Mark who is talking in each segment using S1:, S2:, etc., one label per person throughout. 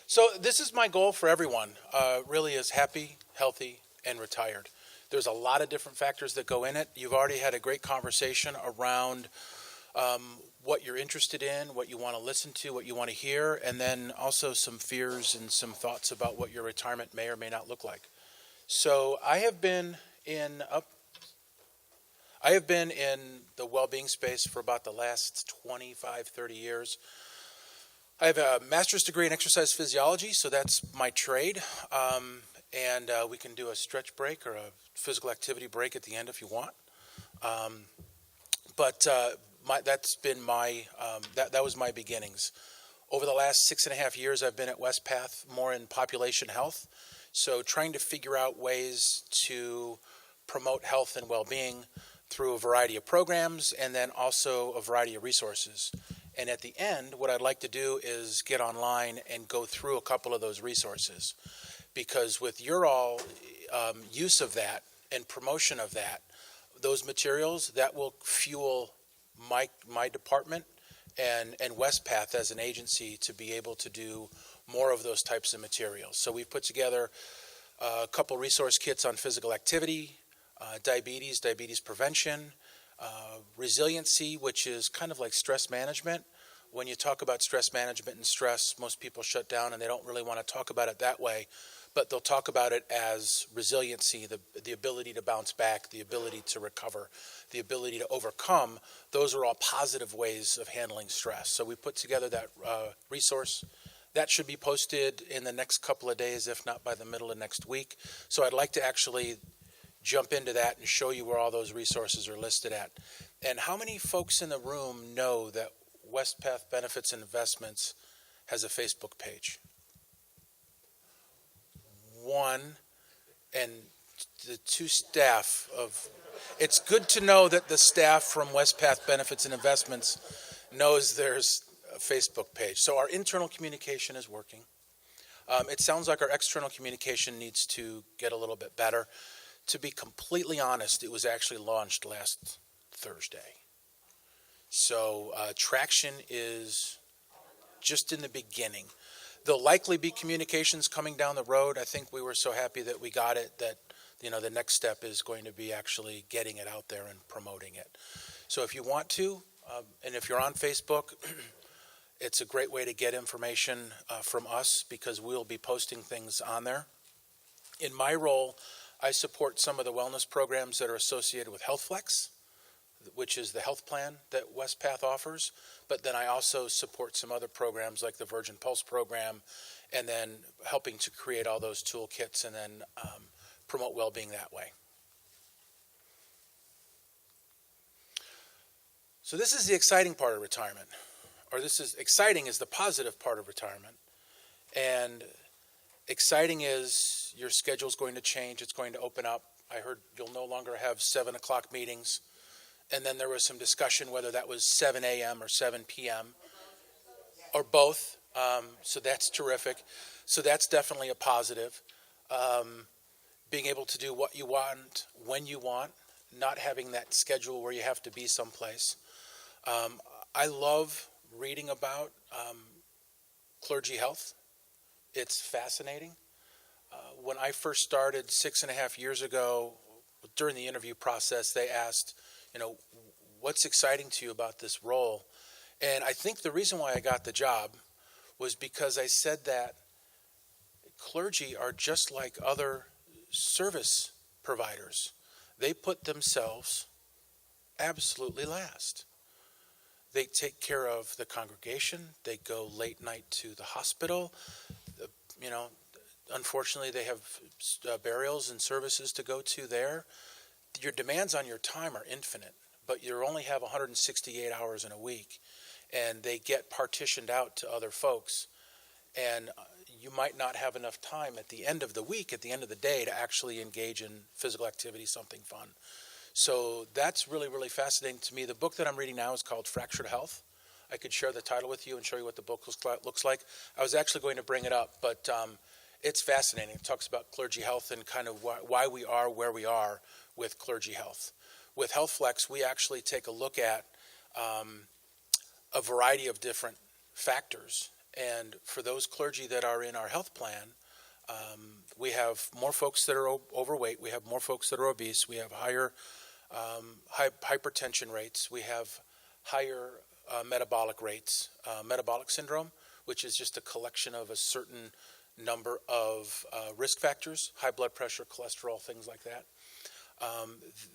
S1: So this is my goal for everyone, really is happy, healthy, and retired. There's a lot of different factors that go in it. You've already had a great conversation around what you're interested in, what you want to listen to, what you want to hear, and then also some fears and some thoughts about what your retirement may or may not look like. So I have been in the well-being space for about the last 25, 30 years. I have a master's degree in exercise physiology, so that's my trade. And we can do a stretch break or a physical activity break at the end if you want. But that's been that was my beginnings. Over the last 6.5 years, I've been at Westpath more in population health. So trying to figure out ways to promote health and well-being through a variety of programs and then also a variety of resources. And at the end, what I'd like to do is get online and go through a couple of those resources. Because with your all use of that and promotion of that, those materials, that will fuel my department and Westpath as an agency to be able to do more of those types of materials. So we've put together a couple resource kits on physical activity, diabetes prevention, resiliency, which is kind of like stress management. When you talk about stress management and stress, most people shut down and they don't really want to talk about it that way, but they'll talk about it as resiliency, the ability to bounce back, the ability to recover, the ability to overcome. Those are all positive ways of handling stress. So we put together that resource. That should be posted in the next couple of days, if not by the middle of next week. So I'd like to actually jump into that and show you where all those resources are listed at. And how many folks in the room know that Westpath Benefits and Investments has a Facebook page? One, and the two staff of, it's good to know that the staff from Westpath Benefits and Investments knows there's a Facebook page. So our internal communication is working. It sounds like our external communication needs to get a little bit better. To be completely honest, it was actually launched last Thursday. So traction is just in the beginning. There'll likely be communications coming down the road. I think we were so happy that we got it that the next step is going to be actually getting it out there and promoting it. So if you want to, and if you're on Facebook, it's a great way to get information from us because we'll be posting things on there. In my role, I support some of the wellness programs that are associated with HealthFlex, which is the health plan that Westpath offers. But then I also support some other programs like the Virgin Pulse program and then helping to create all those toolkits and then promote well-being that way. So this is the exciting part of retirement, or exciting is the positive part of retirement. And exciting is your schedule's going to change. It's going to open up. I heard you'll no longer have 7 o'clock meetings. And then there was some discussion whether that was 7 a.m. or 7 p.m. or both. So that's terrific. So that's definitely a positive. Being able to do what you want, when you want, not having that schedule where you have to be someplace. I love reading about clergy health. It's fascinating. When I first started 6.5 years ago, during the interview process, they asked, what's exciting to you about this role? And I think the reason why I got the job was because I said that clergy are just like other service providers. They put themselves absolutely last. They take care of the congregation. They go late night to the hospital. Unfortunately, they have burials and services to go to there. Your demands on your time are infinite, but you only have 168 hours in a week, and they get partitioned out to other folks. And you might not have enough time at the end of the week, at the end of the day, to actually engage in physical activity, something fun. So that's really, really fascinating to me. The book that I'm reading now is called Fractured Health. I could share the title with you and show you what the book looks like. I was actually going to bring it up, but it's fascinating. It talks about clergy health and kind of why we are where we are with clergy health. With HealthFlex, we actually take a look at a variety of different factors And for those clergy that are in our health plan, we have more folks that are overweight. We have more folks that are obese. We have higher hypertension rates. We have higher metabolic rates. Metabolic syndrome, which is just a collection of a certain number of risk factors, high blood pressure, cholesterol, things like that.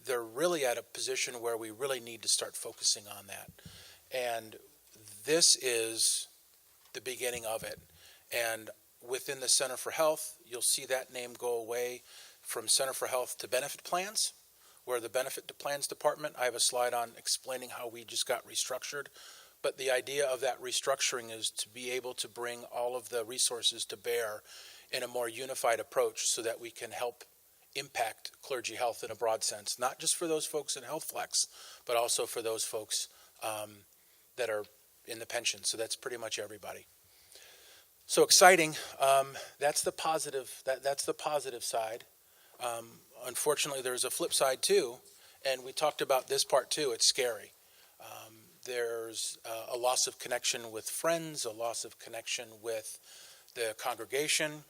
S1: They're really at a position where we really need to start focusing on that. And this is the beginning of it. And within the Center for Health, you'll see that name go away from Center for Health to benefit plans, where the benefit to plans department, I have a slide on explaining how we just got restructured. But the idea of that restructuring is to be able to bring all of the resources to bear in a more unified approach so that we can help impact clergy health in a broad sense, not just for those folks in HealthFlex, but also for those folks that are in the pension. So that's pretty much everybody. So exciting. That's the positive. That's the positive side. Unfortunately, there's a flip side too, and we talked about this part too. It's scary. There's a loss of connection with friends, a loss of connection with the congregation,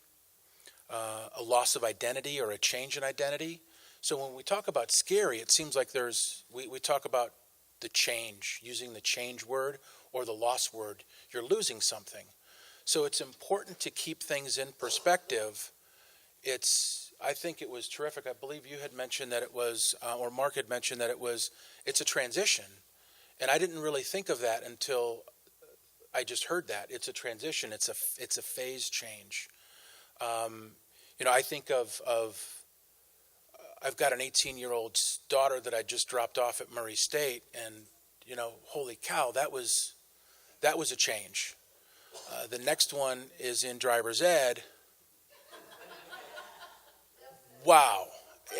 S1: a loss of identity or a change in identity. So when we talk about scary, it seems like we talk about the change, using the change word or the loss word. You're losing something. So it's important to keep things in perspective. I think it was terrific. I believe you had mentioned that it was, or Mark had mentioned that it's a transition. And I didn't really think of that until I just heard that. It's a transition. It's a phase change. I think of I've got an 18-year-old daughter that I just dropped off at Murray State, and holy cow, that was a change. The next one is in driver's ed. Wow,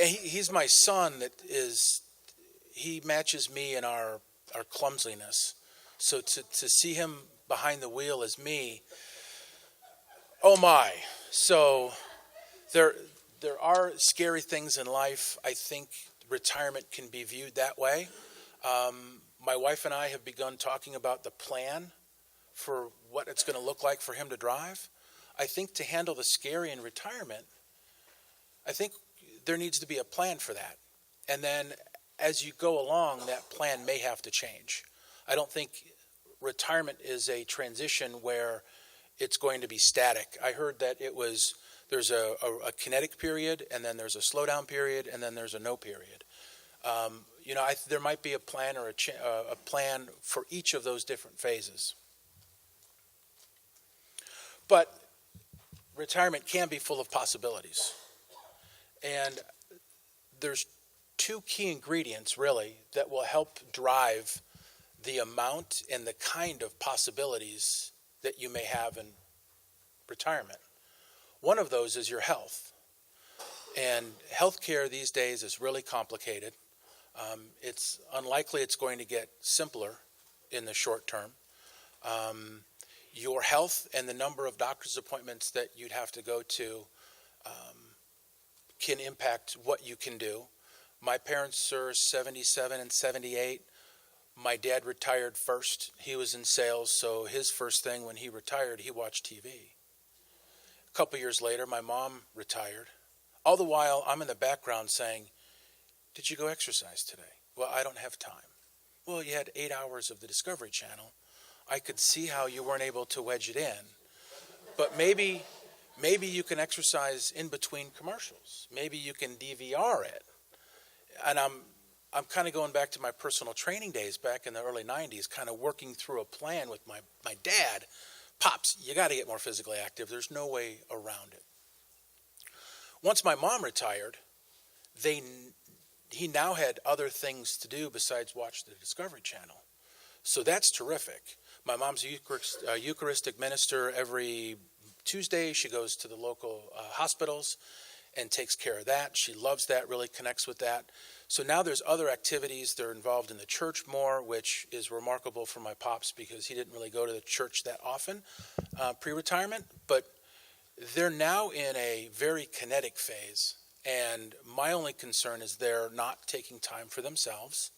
S1: he's my son. He matches me in our clumsiness. So to see him behind the wheel as me, oh my. So there are scary things in life. I think retirement can be viewed that way. My wife and I have begun talking about the plan for what it's going to look like for him to drive. I think to handle the scary in retirement, I think there needs to be a plan for that. And then as you go along, that plan may have to change. I don't think retirement is a transition where it's going to be static. I heard that there's a kinetic period, and then there's a slowdown period, and then there's a no period. There might be a plan or a plan for each of those different phases. But retirement can be full of possibilities. And there's two key ingredients, really, that will help drive the amount and the kind of possibilities that you may have in retirement. One of those is your health. And healthcare these days is really complicated. It's unlikely it's going to get simpler in the short term. Your health and the number of doctor's appointments that you'd have to go to can impact what you can do. My parents are 77 and 78. My dad retired first. He was in sales, so his first thing when he retired, he watched TV. A couple years later, my mom retired. All the while, I'm in the background saying, "Did you go exercise today?" "Well, I don't have time." "Well, you had 8 hours of the Discovery Channel. I could see how you weren't able to wedge it in. But maybe you can exercise in between commercials. Maybe you can DVR it." And I'm kind of going back to my personal training days back in the early 90s, kind of working through a plan with my dad. "Pops, you got to get more physically active. There's no way around it." Once my mom retired, he now had other things to do besides watch the Discovery Channel. So that's terrific. My mom's a Eucharistic minister. Every Tuesday she goes to the local hospitals and takes care of that. She loves that, really connects with that. So now there's other activities. They're involved in the church more, which is remarkable for my pops because he didn't really go to the church that often pre-retirement. But they're now in a very kinetic phase. And my only concern is they're not taking time for themselves,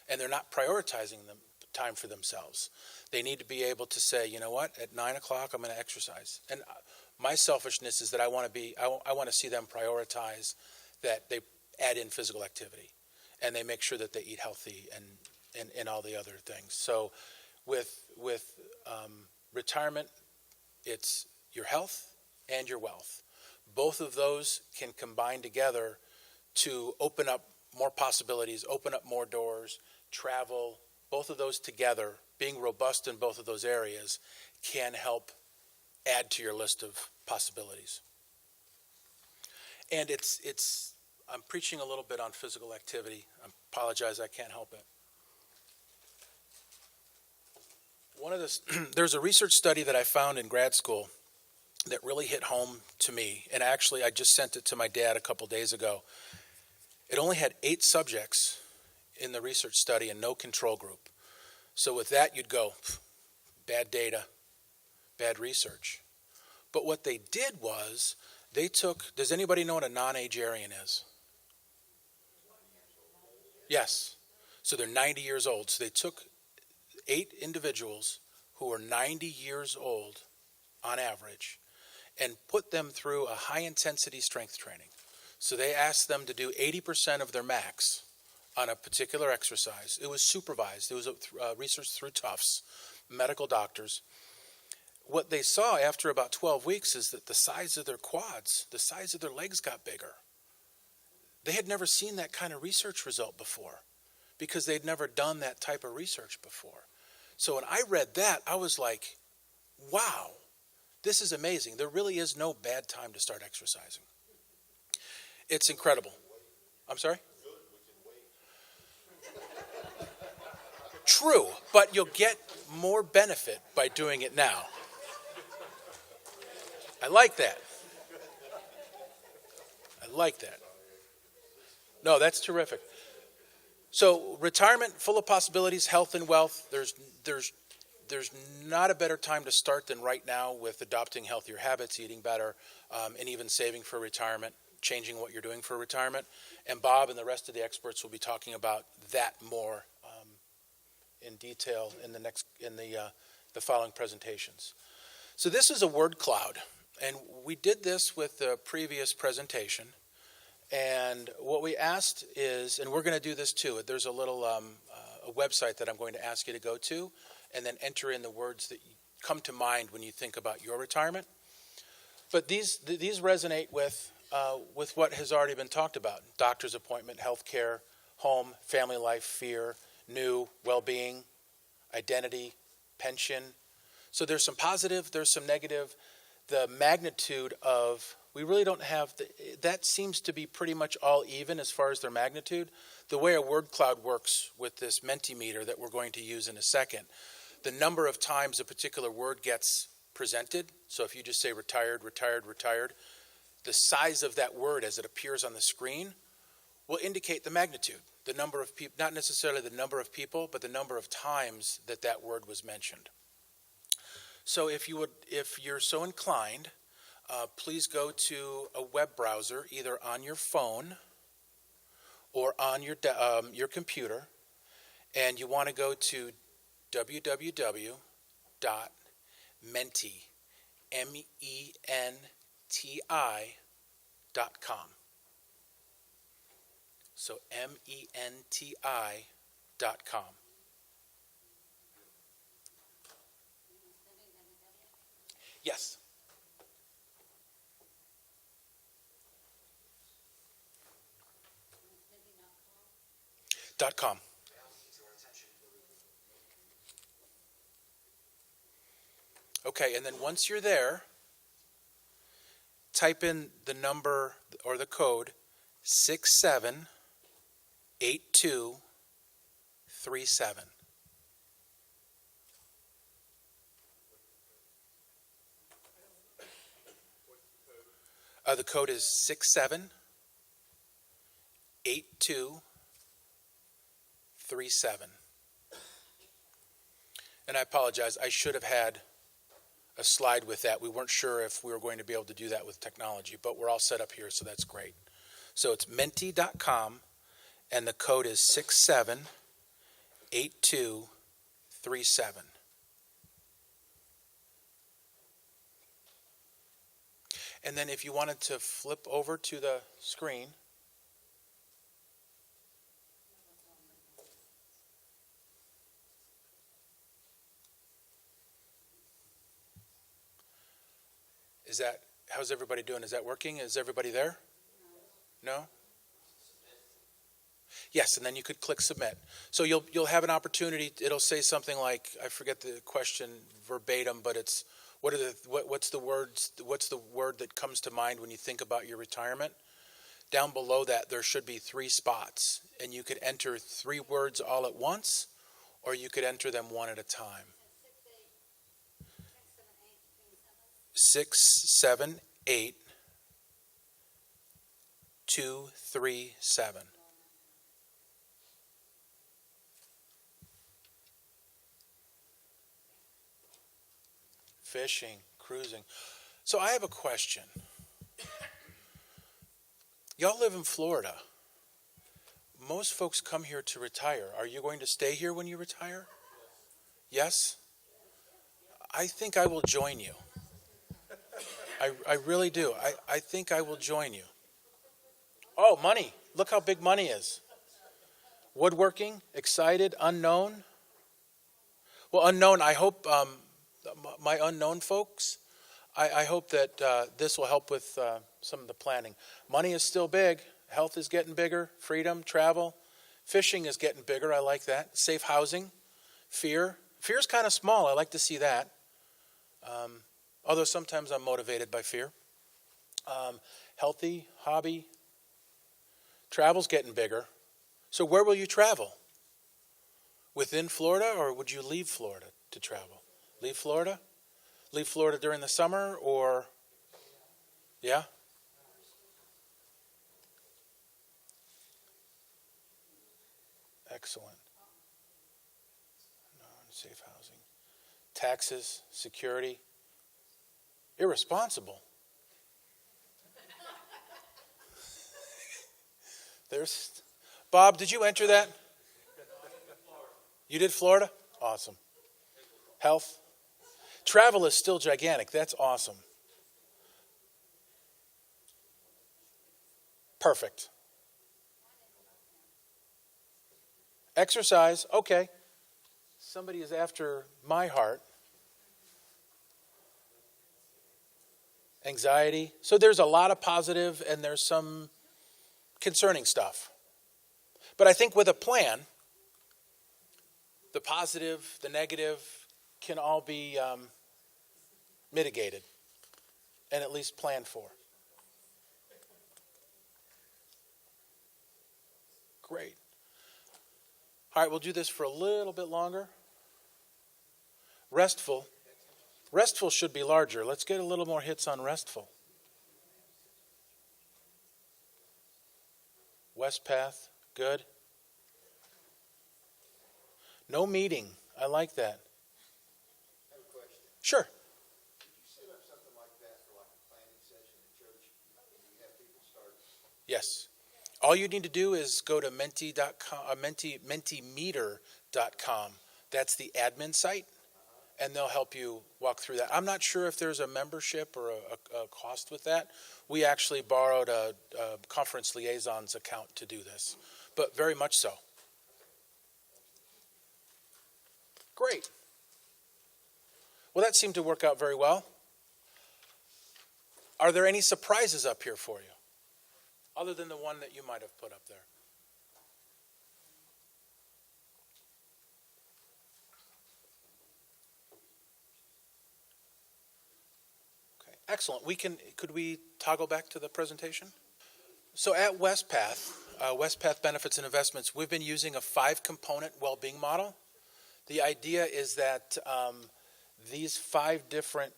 S1: and they're not prioritizing time for themselves. They need to be able to say, you know what, at 9 o'clock I'm going to exercise. And my selfishness is that I want to see them prioritize that they add in physical activity, and they make sure that they eat healthy and all the other things. So with retirement, it's your health and your wealth. Both of those can combine together to open up more possibilities, open up more doors, travel. Both of those together, being robust in both of those areas, can help add to your list of possibilities. And I'm preaching a little bit on physical activity. I apologize, I can't help it. There's a research study that I found in grad school that really hit home to me. And actually, I just sent it to my dad a couple days ago. It only had 8 subjects in the research study and no control group. So with that, you'd go, bad data, bad research. But what they did was, does anybody know what a non-Agerian is? Yes. So they're 90 years old. So they took 8 individuals who were 90 years old on average and put them through a high-intensity strength training. So they asked them to do 80% of their max on a particular exercise. It was supervised. It was research through Tufts, medical doctors. What they saw after about 12 weeks is that the size of their quads, the size of their legs got bigger. They had never seen that kind of research result before because they'd never done that type of research before. So when I read that, I was like, wow, this is amazing. There really is no bad time to start exercising. It's incredible. I'm sorry? True, but you'll get more benefit by doing it now. I like that. I like that. No, that's terrific. So retirement, full of possibilities, health and wealth. There's not a better time to start than right now with adopting healthier habits, eating better, and even saving for retirement, changing what you're doing for retirement. And Bob and the rest of the experts will be talking about that more in detail in the following presentations. So this is a word cloud, and we did this with the previous presentation. And what we asked is, and we're going to do this too, there's a little a website that I'm going to ask you to go to and then enter in the words that come to mind when you think about your retirement. But these resonate with what has already been talked about: doctor's appointment, health care, home, family life, fear, new, well-being, identity, pension. So there's some positive, there's some negative. The magnitude of, we really don't have, that seems to be pretty much all even as far as their magnitude. The way a word cloud works with this Mentimeter that we're going to use in a second, the number of times a particular word gets presented, so if you just say retired, retired, retired, the size of that word as it appears on the screen will indicate the magnitude, the number of people, not necessarily the number of people, but the number of times that that word was mentioned. So if you're so inclined, please go to a web browser, either on your phone or on your computer, and you want to go to www.menti, MENTI.com. So MENTI.com. Yes. .com. Okay, and then once you're there, type in the number or the code 678237. The code is 678237. And I apologize, I should have had a slide with that. We weren't sure if we were going to be able to do that with technology, but we're all set up here, so that's great. So it's menti.com, and the code is 678237. 2837. And then if you wanted to flip over to the screen. How's everybody doing? Is that working? Is everybody there? No? Yes, and then you could click submit. So you'll have an opportunity. It'll say something like, I forget the question verbatim, but it's what's the word that comes to mind when you think about your retirement? Down below that there should be 3 spots, and you could enter 3 words all at once, or you could enter them one at a time. 6, 7, 8, 2, 3, 7. Fishing, cruising. So I have a question. Y'all live in Florida. Most folks come here to retire. Are you going to stay here when you retire? Yes? I think I will join you. I really do. I think I will join you. Oh, money. Look how big money is. Woodworking, excited, unknown. Well, unknown, I hope, my unknown folks, I hope that this will help with some of the planning. Money is still big. Health is getting bigger. Freedom, travel. Fishing is getting bigger. I like that. Safe housing. Fear. Fear is kind of small. I like to see that. Although sometimes I'm motivated by fear. Healthy, hobby. Travel's getting bigger. So where will you travel? Within Florida, or would you leave Florida to travel? Leave Florida? Leave Florida during the summer, or, yeah? Excellent. Non-safe housing. Taxes, security. Irresponsible. There's Bob, did you enter that? You did Florida? Awesome. Health. Travel is still gigantic. That's awesome. Perfect. Exercise. Okay. Somebody is after my heart. Anxiety. So there's a lot of positive and there's some concerning stuff. But I think with a plan, the positive, the negative can all be mitigated and at least planned for. Great. All right, we'll do this for a little bit longer. Restful. Restful should be larger. Let's get a little more hits on restful. West Path, good. No meeting. I like that.
S2: I have a question.
S1: Sure.
S2: Could you set up something like that for like a planning session at church? You have people start.
S1: Yes. All you need to do is go to mentimeter.com. That's the admin site, and they'll help you walk through that. I'm not sure if there's a membership or a cost with that. We actually borrowed a conference liaisons account to do this, but very much so. Great. Well, that seemed to work out very well. Are there any surprises up here for you, other than the one that you might have put up there? Okay, excellent. Could we toggle back to the presentation? So at WestPath, WestPath Benefits and Investments, we've been using a 5-component well-being model. The idea is that these 5 different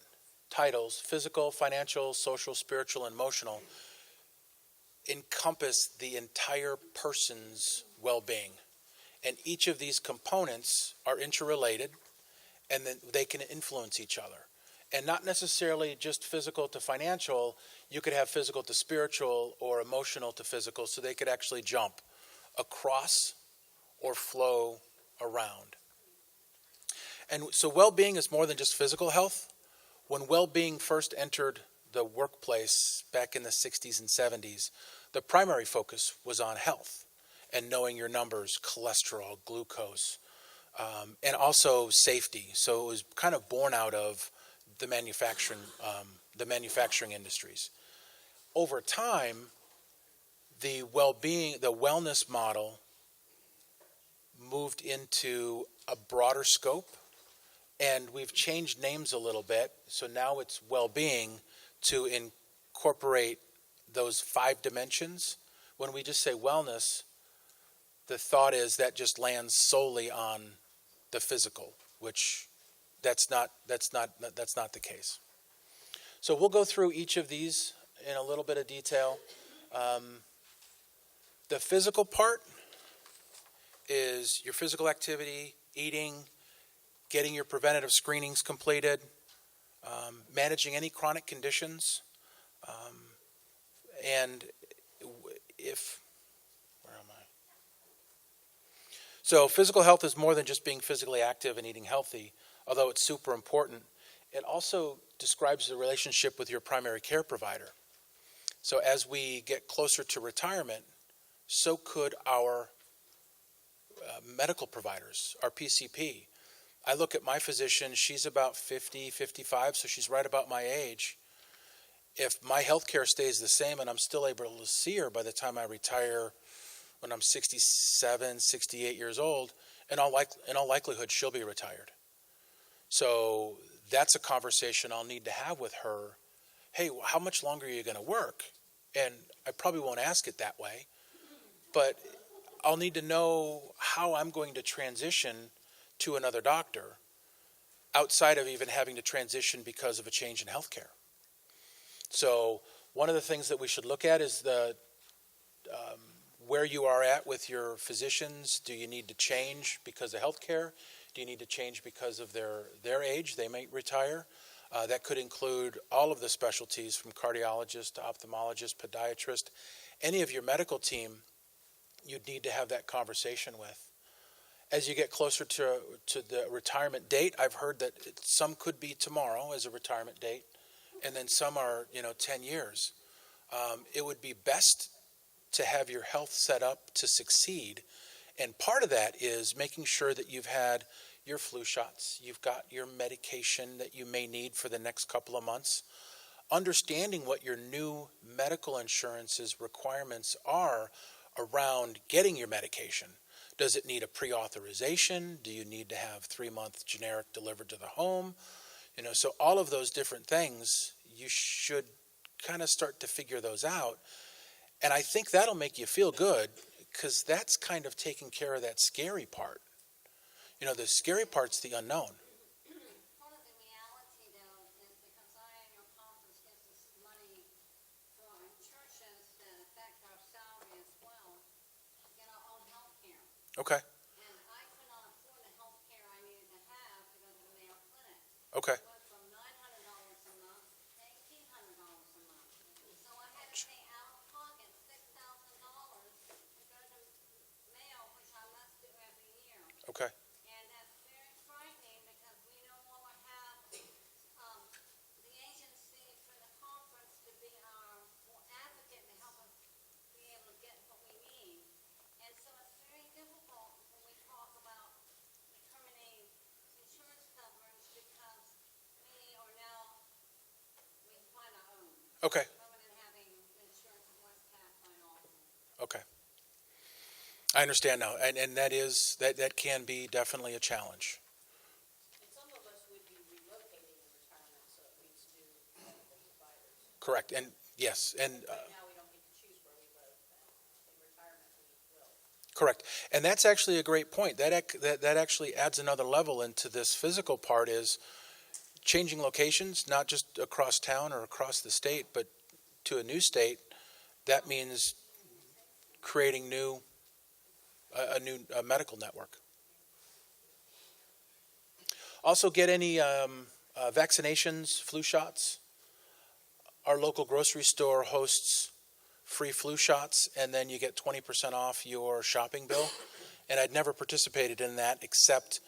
S1: titles, physical, financial, social, spiritual, and emotional, encompass the entire person's well-being. And each of these components are interrelated, and then they can influence each other. And not necessarily just physical to financial. You could have physical to spiritual or emotional to physical, so they could actually jump across or flow around. And so well-being is more than just physical health. When well-being first entered the workplace back in the 60s and 70s, the primary focus was on health and knowing your numbers, cholesterol, glucose, and also safety. So it was kind of born out of the manufacturing industries. Over time, the well-being, the wellness model moved into a broader scope, and we've changed names a little bit. So now it's well-being to incorporate those 5 dimensions. When we just say wellness, the thought is that just lands solely on the physical, which that's not the case. So we'll go through each of these in a little bit of detail. The physical part is your physical activity, eating, getting your preventative screenings completed, managing any chronic conditions, and where am I? So physical health is more than just being physically active and eating healthy, although it's super important. It also describes the relationship with your primary care provider. So as we get closer to retirement, so could our medical providers, our PCP. I look at my physician, she's about 50, 55, so she's right about my age. If my health care stays the same and I'm still able to see her by the time I retire when I'm 67, 68 years old, in all likelihood, she'll be retired. So that's a conversation I'll need to have with her. Hey, how much longer are you going to work? And I probably won't ask it that way, but I'll need to know how I'm going to transition to another doctor outside of even having to transition because of a change in healthcare. So one of the things that we should look at is where you are at with your physicians. Do you need to change because of healthcare? Do you need to change because of their age? They might retire. That could include all of the specialties from cardiologist to ophthalmologist, podiatrist. Any of your medical team, you'd need to have that conversation with. As you get closer to the retirement date, I've heard that some could be tomorrow as a retirement date, and then some are 10 years. It would be best to have your health set up to succeed, and part of that is making sure that you've had your flu shots, you've got your medication that you may need for the next couple of months, understanding what your new medical insurance's requirements are around getting your medication. Does it need a pre-authorization? Do you need to have 3-month generic delivered to the home? So all of those different things, you should kind of start to figure those out. And I think that'll make you feel good, because that's kind of taking care of that scary part. The scary part's the unknown.
S3: Part of the reality, though, is because your conference gives us money for our churches that affect our salary as well, to get our own health care.
S1: Okay.
S3: And I could not afford the health care I needed to have to go to the Mayo Clinic.
S1: Okay.
S3: It went from $900 a month to $1,800 a month. So I had to pay out of pocket $6,000 to go to Mayo, which I must do every year.
S1: Okay.
S3: And that's very frightening, because we no longer have the agency for the conference to be our advocate to help us be able to get what we need. And so it's very difficult when we talk about determining insurance coverage, because we find our own.
S1: Okay.
S3: Rather than having insurance in West Path find all.
S1: Okay. I understand now, and that can be definitely a challenge.
S4: And some of us would be relocating in retirement, so it leads to medical providers.
S1: Correct. And yes, and
S4: Right now, we don't get to choose where we live, but in retirement, we will.
S1: correct. And that's actually a great point. That actually adds another level into this physical part, is changing locations, not just across town or across the state, but to a new state. That means creating a new medical network. Also, get any vaccinations, flu shots. Our local grocery store hosts free flu shots, and then you get 20% off your shopping bill. And I'd never participated in that except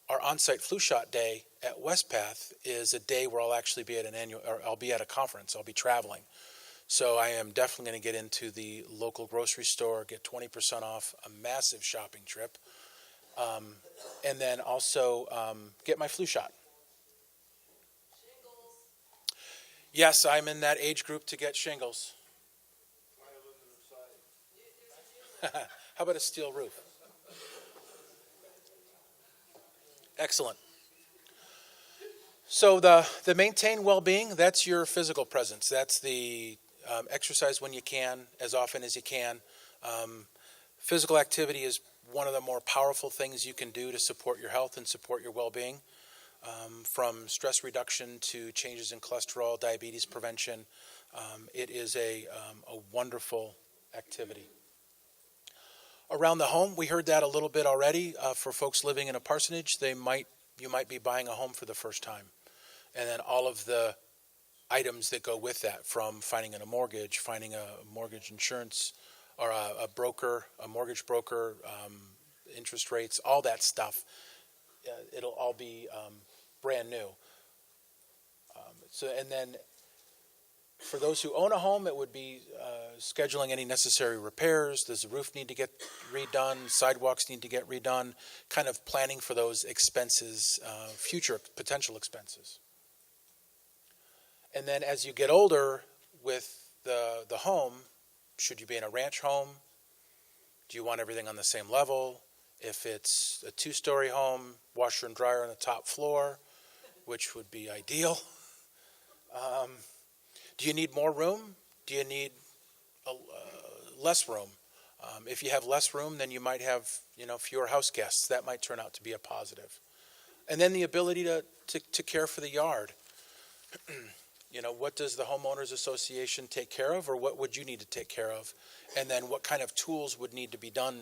S1: our on-site flu shot day at Westpath is a day where I'll actually be at I'll be at a conference. I'll be traveling. So I am definitely going to get into the local grocery store, get 20% off a massive shopping trip, and then also get my flu shot. Yes, I'm in that age group to get shingles. How about a steel roof? Excellent. So the maintain well-being, that's your physical presence. That's the exercise when you can, as often as you can. Physical activity is one of the more powerful things you can do to support your health and support your well-being. From stress reduction to changes in cholesterol, diabetes prevention, it is a wonderful activity. Around the home, we heard that a little bit already. For folks living in a parsonage, you might be buying a home for the first time. And then all of the items that go with that, from finding a mortgage, finding a mortgage insurance, or a broker, a mortgage broker, interest rates, all that stuff. It'll all be brand new. And then for those who own a home, it would be scheduling any necessary repairs. Does the roof need to get redone? Sidewalks need to get redone? Kind of planning for those expenses, future potential expenses. And then as you get older with the home, should you be in a ranch home? Do you want everything on the same level? If it's a 2-story home, washer and dryer on the top floor, which would be ideal. Do you need more room? Do you need less room? If you have less room, then you might have fewer house guests. That might turn out to be a positive. And then the ability to care for the yard. What does the homeowners association take care of, or what would you need to take care of? And then what kind of tools would need to be done?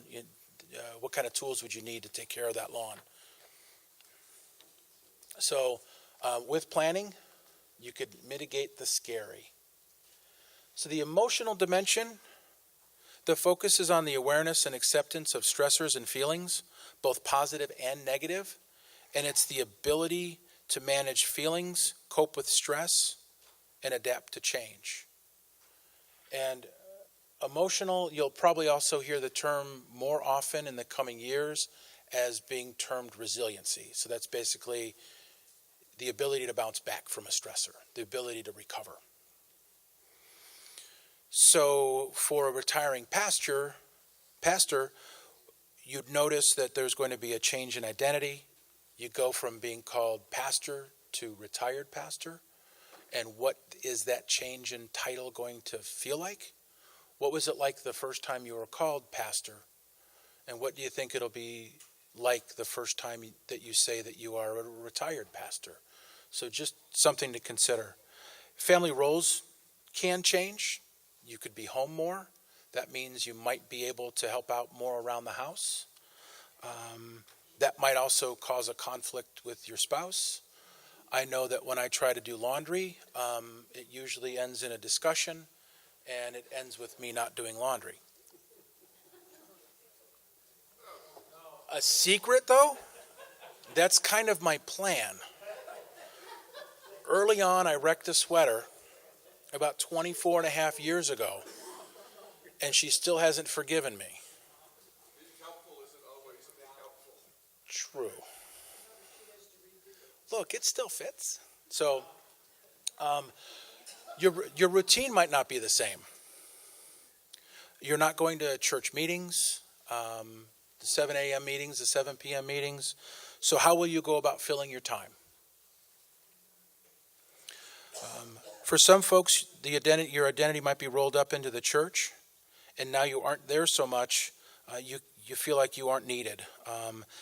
S1: What kind of tools would you need to take care of that lawn? So with planning, you could mitigate the scary. So the emotional dimension, the focus is on the awareness and acceptance of stressors and feelings, both positive and negative. And it's the ability to manage feelings, cope with stress, and adapt to change. And emotional, you'll probably also hear the term more often in the coming years as being termed resiliency. So that's basically the ability to bounce back from a stressor, the ability to recover. So for a retiring pastor, you'd notice that there's going to be a change in identity. You go from being called pastor to retired pastor. And what is that change in title going to feel like? What was it like the first time you were called pastor? And what do you think it'll be like the first time that you say that you are a retired pastor? So just something to consider. Family roles can change. You could be home more. That means you might be able to help out more around the house. That might also cause a conflict with your spouse. I know that when I try to do laundry, it usually ends in a discussion, and it ends with me not doing laundry. A secret, though? That's kind of my plan. Early on, I wrecked a sweater about 24 and a half years ago, and she still hasn't forgiven me.
S2: Being helpful isn't always being helpful.
S1: True. Look, it still fits. So your routine might not be the same. You're not going to church meetings, the 7 a.m. meetings, the 7 p.m. meetings. So how will you go about filling your time? For some folks, your identity might be rolled up into the church, and now you aren't there so much. You feel like you aren't needed.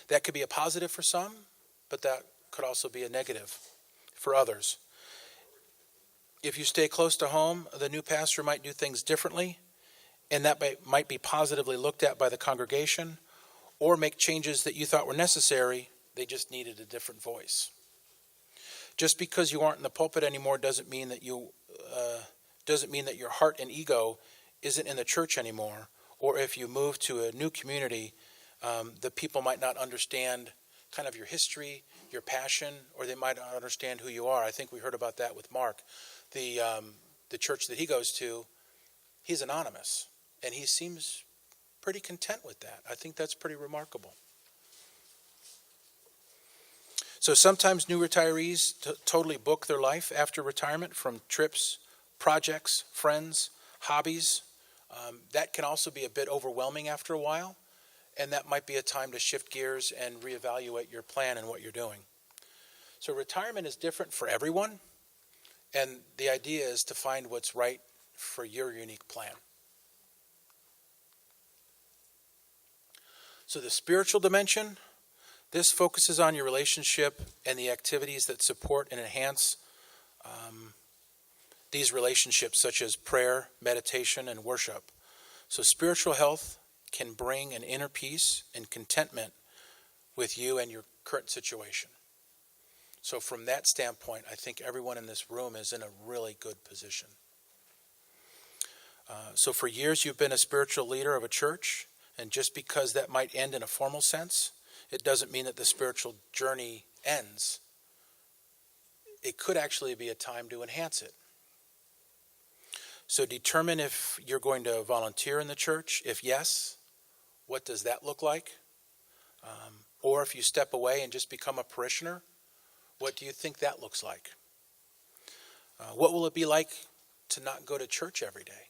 S1: That could be a positive for some, but that could also be a negative for others. If you stay close to home, the new pastor might do things differently, and that might be positively looked at by the congregation, or make changes that you thought were necessary. They just needed a different voice. Just because you aren't in the pulpit anymore doesn't mean that your heart and ego isn't in the church anymore. Or if you move to a new community, the people might not understand kind of your history, your passion, or they might not understand who you are. I think we heard about that with Mark. The church that he goes to, he's anonymous, and he seems pretty content with that. I think that's pretty remarkable. So sometimes new retirees totally book their life after retirement, from trips, projects, friends, hobbies. That can also be a bit overwhelming after a while, and that might be a time to shift gears and reevaluate your plan and what you're doing. So retirement is different for everyone, and the idea is to find what's right for your unique plan. So the spiritual dimension, this focuses on your relationship and the activities that support and enhance these relationships, such as prayer, meditation, and worship. So spiritual health can bring an inner peace and contentment with you and your current situation. So from that standpoint, I think everyone in this room is in a really good position. So for years you've been a spiritual leader of a church, and just because that might end in a formal sense, it doesn't mean that the spiritual journey ends. It could actually be a time to enhance it. So determine if you're going to volunteer in the church. If yes, what does that look like? Or if you step away and just become a parishioner, what do you think that looks like? What will it be like to not go to church every day?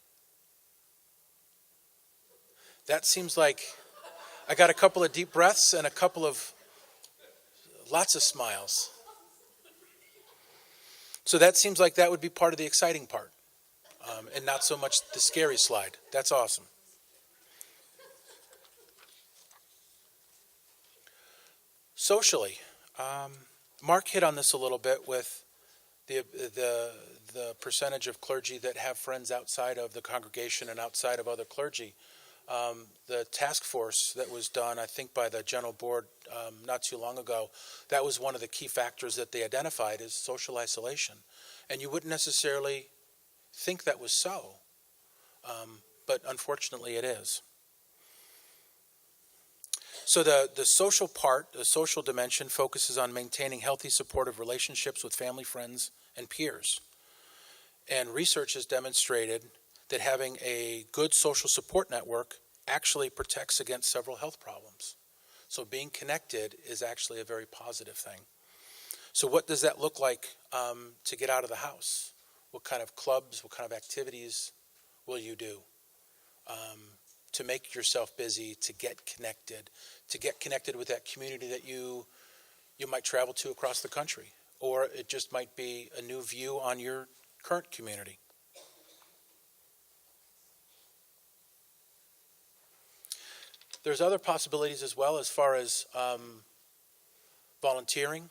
S1: That seems like I got a couple of deep breaths and a couple of lots of smiles. So that seems like that would be part of the exciting part, and not so much the scary slide. That's awesome. Socially, Mark hit on this a little bit with the percentage of clergy that have friends outside of the congregation and outside of other clergy. The task force that was done, I think, by the General Board not too long ago, that was one of the key factors that they identified is social isolation. And you wouldn't necessarily think that was so, but unfortunately it is. So the social part, the social dimension, focuses on maintaining healthy, supportive relationships with family, friends, and peers. And research has demonstrated that having a good social support network actually protects against several health problems. So being connected is actually a very positive thing. So what does that look like to get out of the house? What kind of clubs, what kind of activities will you do to make yourself busy, to get connected with that community that you might travel to across the country? Or it just might be a new view on your current community. There's other possibilities as well, as far as volunteering,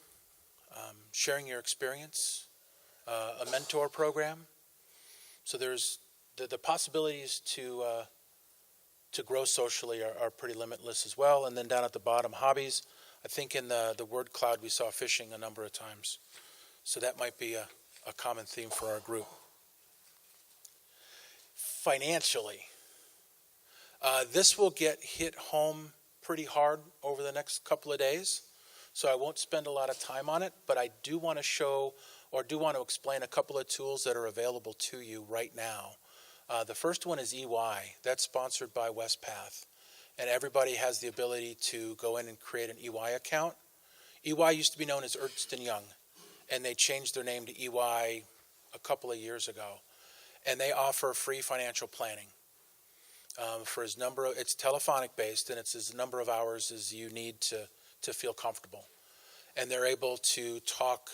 S1: sharing your experience, a mentor program. So there's the possibilities to grow socially are pretty limitless as well. And then down at the bottom, hobbies. I think in the word cloud we saw fishing a number of times. So that might be a common theme for our group. Financially. This will get hit home pretty hard over the next couple of days, so I won't spend a lot of time on it, but I do want to show or do want to explain a couple of tools that are available to you right now. The first one is EY. That's sponsored by Westpath, and everybody has the ability to go in and create an EY account. EY used to be known as Ernst & Young, and they changed their name to EY a couple of years ago, and they offer free financial planning. For it's telephonic based, and it's as number of hours as you need to feel comfortable. And they're able to talk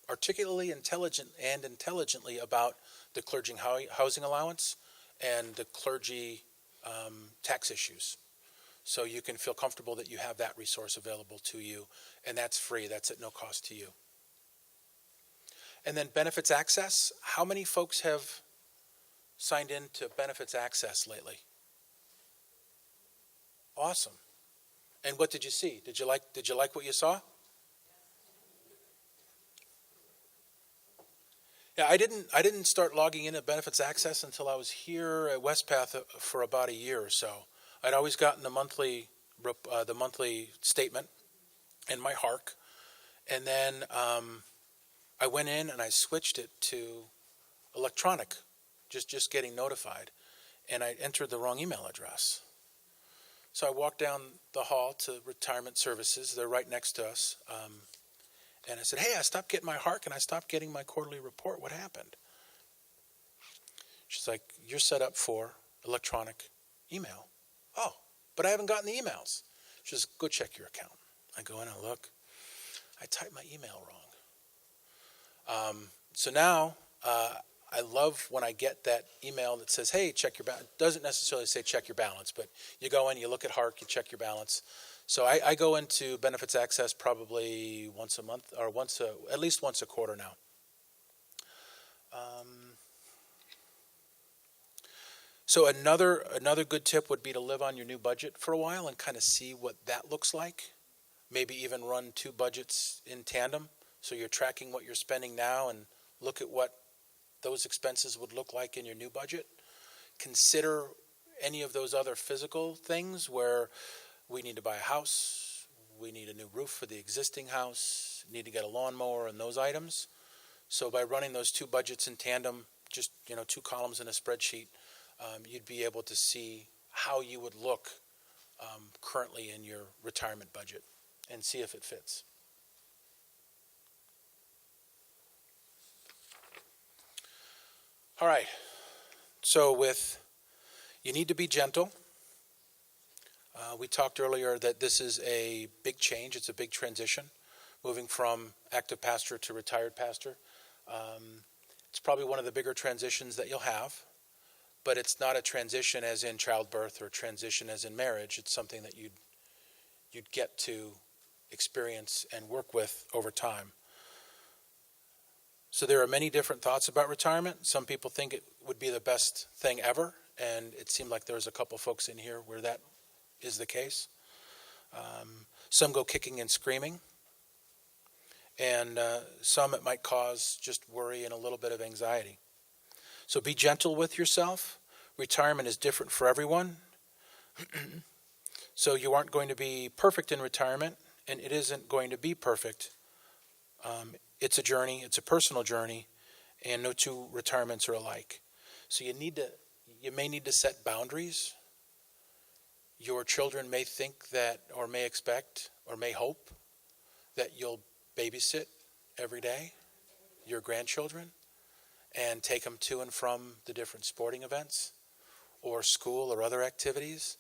S1: articulately intelligently about the clergy housing allowance and the clergy tax issues. So you can feel comfortable that you have that resource available to you, and that's free. That's at no cost to you. And then benefits access. How many folks have signed in to benefits access lately? Awesome. And what did you see? Did you like what you saw? Yeah, I didn't start logging in at benefits access until I was here at Westpath for about a year or so. I'd always gotten the monthly statement, and my HARC. And then I went in and I switched it to electronic, just getting notified. And I entered the wrong email address. So I walked down the hall to Retirement Services. They're right next to us. And I said, hey, I stopped getting my HARC and I stopped getting my quarterly report. What happened? She's like, you're set up for electronic email. Oh, but I haven't gotten the emails. She says, go check your account. I go in and look. I typed my email wrong. So now I love when I get that email that says, hey, check your balance. It doesn't necessarily say check your balance, but you go in, you look at HARC, you check your balance. So I go into Benefits Access probably once a month or at least once a quarter now. So another good tip would be to live on your new budget for a while and kind of see what that looks like. Maybe even run two budgets in tandem. So you're tracking what you're spending now and look at what those expenses would look like in your new budget. Consider any of those other physical things where we need to buy a house, we need a new roof for the existing house, need to get a lawnmower and those items. So by running those two budgets in tandem, just two columns in a spreadsheet, you'd be able to see how you would look currently in your retirement budget and see if it fits. All right, so you need to be gentle. We talked earlier that this is a big change. It's a big transition, moving from active pastor to retired pastor. It's probably one of the bigger transitions that you'll have, but it's not a transition as in childbirth or transition as in marriage. It's something that you'd get to experience and work with over time. So there are many different thoughts about retirement. Some people think it would be the best thing ever, and it seemed like there's a couple folks in here where that is the case. Some go kicking and screaming, and some it might cause just worry and a little bit of anxiety. So be gentle with yourself. Retirement is different for everyone. So you aren't going to be perfect in retirement, and it isn't going to be perfect. It's a journey, it's a personal journey, and no two retirements are alike. So you may need to set boundaries. Your children may think that, or may expect, or may hope that you'll babysit every day, your grandchildren, and take them to and from the different sporting events, or school, or other activities.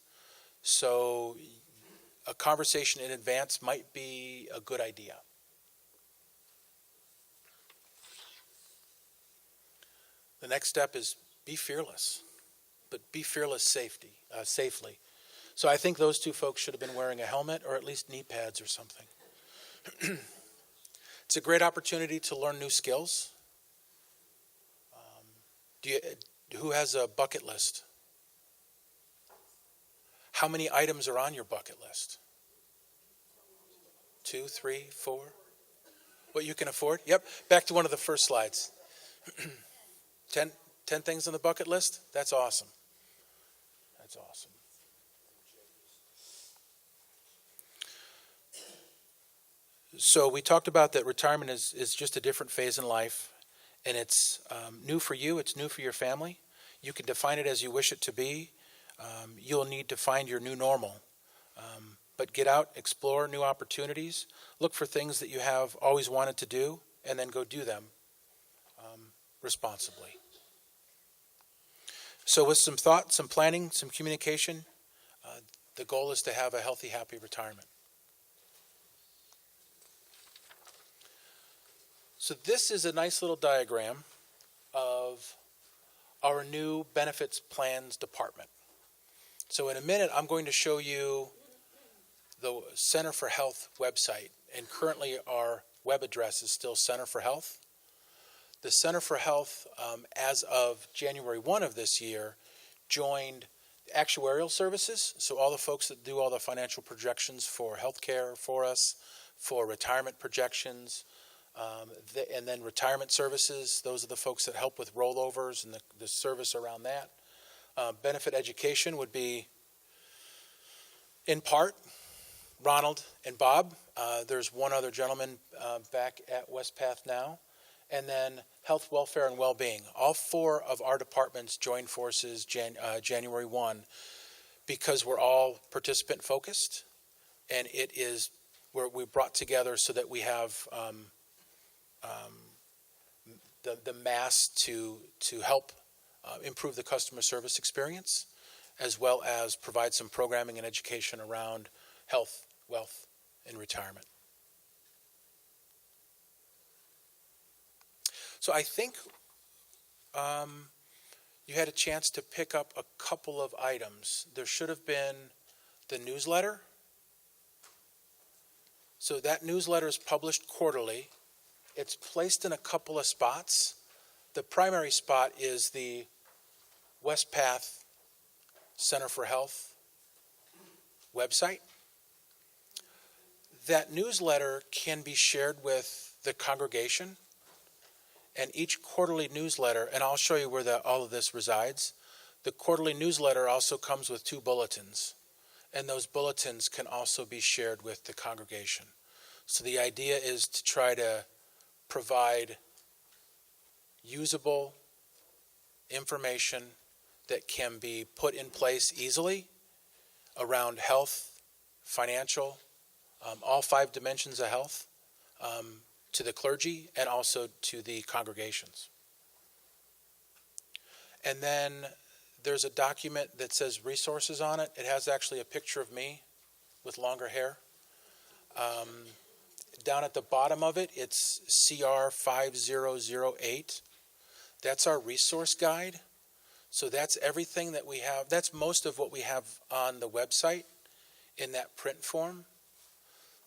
S1: So a conversation in advance might be a good idea. The next step is be fearless, but be fearless safely. So I think those two folks should have been wearing a helmet or at least knee pads or something. It's a great opportunity to learn new skills. Who has a bucket list? How many items are on your bucket list? 2, 3, 4? What you can afford? Yep. Back to one of the first slides. 10 things on the bucket list? That's awesome. That's awesome. So we talked about that retirement is just a different phase in life, and it's new for you, it's new for your family. You can define it as you wish it to be. You'll need to find your new normal. But get out, explore new opportunities, look for things that you have always wanted to do, and then go do them responsibly. So with some thought, some planning, some communication, the goal is to have a healthy, happy retirement. So this is a nice little diagram of our new benefits plans department. So in a minute, I'm going to show you the Center for Health website. And currently our web address is still Center for Health. The Center for Health, as of January 1 of this year, joined actuarial services. So all the folks that do all the financial projections for healthcare for us, for retirement projections, and then retirement services. Those are the folks that help with rollovers and the service around that. Benefit education would be, in part, Ronald and Bob. There's one other gentleman back at Westpath now. And then health, welfare, and well-being. All four of our departments joined forces January 1 because we're all participant-focused, and it is where we brought together so that we have the mass to help improve the customer service experience, as well as provide some programming and education around health, wealth, and retirement. So I think you had a chance to pick up a couple of items. There should have been the newsletter. So that newsletter is published quarterly. It's placed in a couple of spots. The primary spot is the Westpath Center for Health website. That newsletter can be shared with the congregation, and each quarterly newsletter, and I'll show you where all of this resides. The quarterly newsletter also comes with 2 bulletins, and those bulletins can also be shared with the congregation. So the idea is to try to provide usable information that can be put in place easily around health, financial, all 5 dimensions of health, to the clergy and also to the congregations. And then there's a document that says resources on it. It has actually a picture of me with longer hair. Down at the bottom of it, it's CR 5008. That's our resource guide. So that's everything that we have. That's most of what we have on the website in that print form.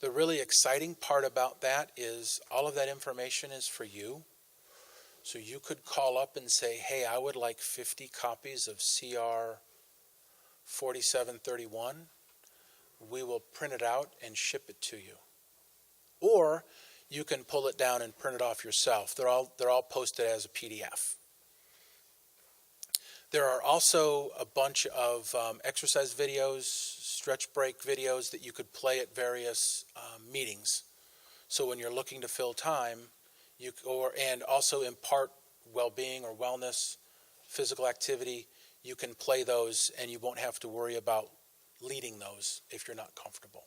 S1: The really exciting part about that is all of that information is for you. So you could call up and say, hey, I would like 50 copies of CR 4731. We will print it out and ship it to you. Or you can pull it down and print it off yourself. They're all posted as a PDF. There are also a bunch of exercise videos, stretch break videos that you could play at various meetings. So when you're looking to fill time, and also impart well-being or wellness, physical activity, you can play those and you won't have to worry about leading those if you're not comfortable.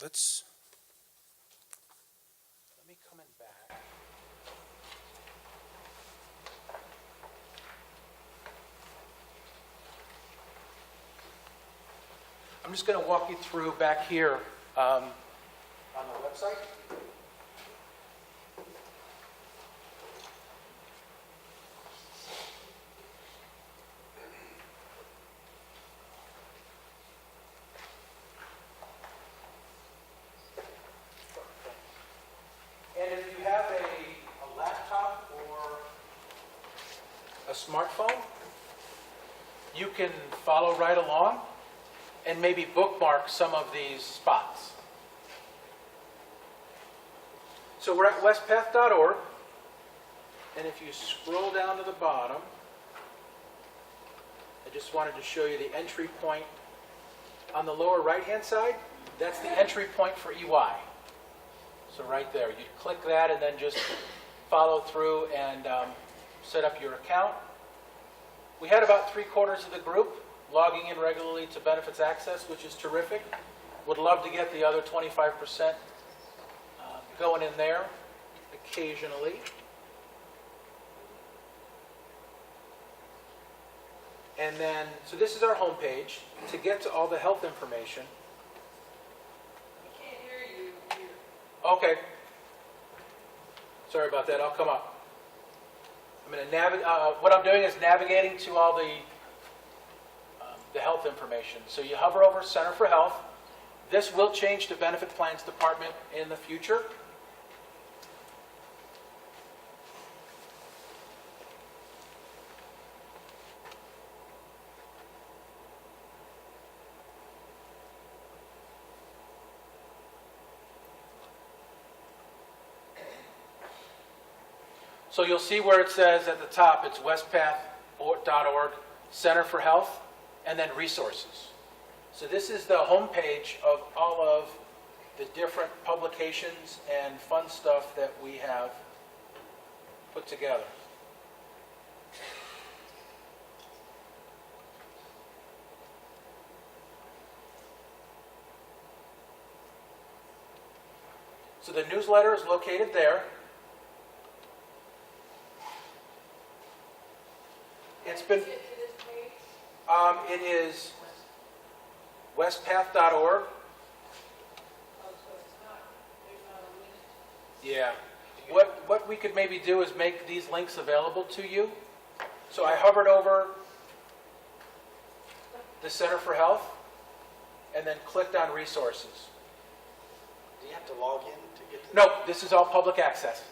S1: Let me come in back. I'm just going to walk you through back here on the website. And if you have a laptop or a smartphone, you can follow right along and maybe bookmark some of these spots. So we're at westpath.org, and if you scroll down to the bottom, I just wanted to show you the entry point. On the lower right-hand side, that's the entry point for EY. So right there, you click that and then just follow through and set up your account. We had about 3/4 of the group logging in regularly to Benefits Access, which is terrific. Would love to get the other 25% going in there occasionally. And then, so this is our home page. To get to all the health information.
S4: We can't hear you here.
S1: Okay. Sorry about that. I'll come up. I'm going to navigate. What I'm doing is navigating to all the health information. So you hover over Center for Health. This will change to Benefit Plans Department in the future. So you'll see where it says at the top, it's westpath.org/health. Center for Health, and then resources. So this is the homepage of all of the different publications and fun stuff that we have put together. So the newsletter is located there. It's been,
S4: Get to this page.
S1: it is westpath.org.
S4: Oh, so it's not, there's not a link.
S1: Yeah. What we could maybe do is make these links available to you. So I hovered over the Center for Health and then clicked on resources.
S2: Do you have to log in to get to?
S1: No, this is all public access.